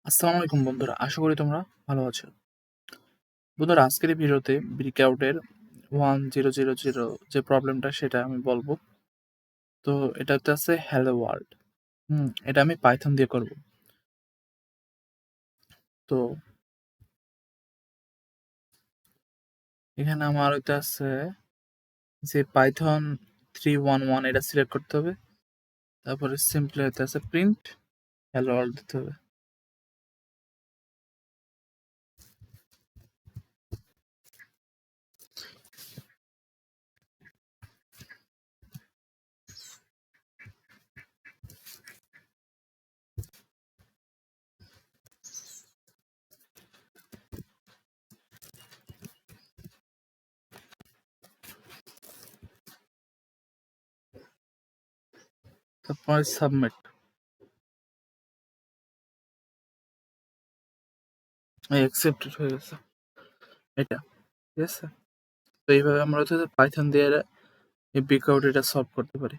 আসসালামু আলাইকুম বন্ধুরা। আশা করি তোমরা ভালো আছো। বন্ধুরা আজকের এই ভিডিওতে ব্রিকআউটের 1000 যে প্রবলেমটা সেটা আমি বলবো। তো এটাতে আছে হ্যালো ওয়ার্ল্ড। এটা আমি পাইথন দিয়ে করব। তো এখানে আমার হইতে আছে যে পাইথন 311 এটা সিলেক্ট করতে হবে। তারপরে সিম্পলি হইতে আছে প্রিন্ট হ্যালো ওয়ার্ল্ড দিতে হবে। তারপরে সাবমিট। অ্যাকসেপ্টেড হয়ে গেছে এটা। ঠিক আছে? তো এইভাবে আমরা হচ্ছে পাইথন দিয়ে এই ব্রিকআউট এটা সলভ করতে পারি।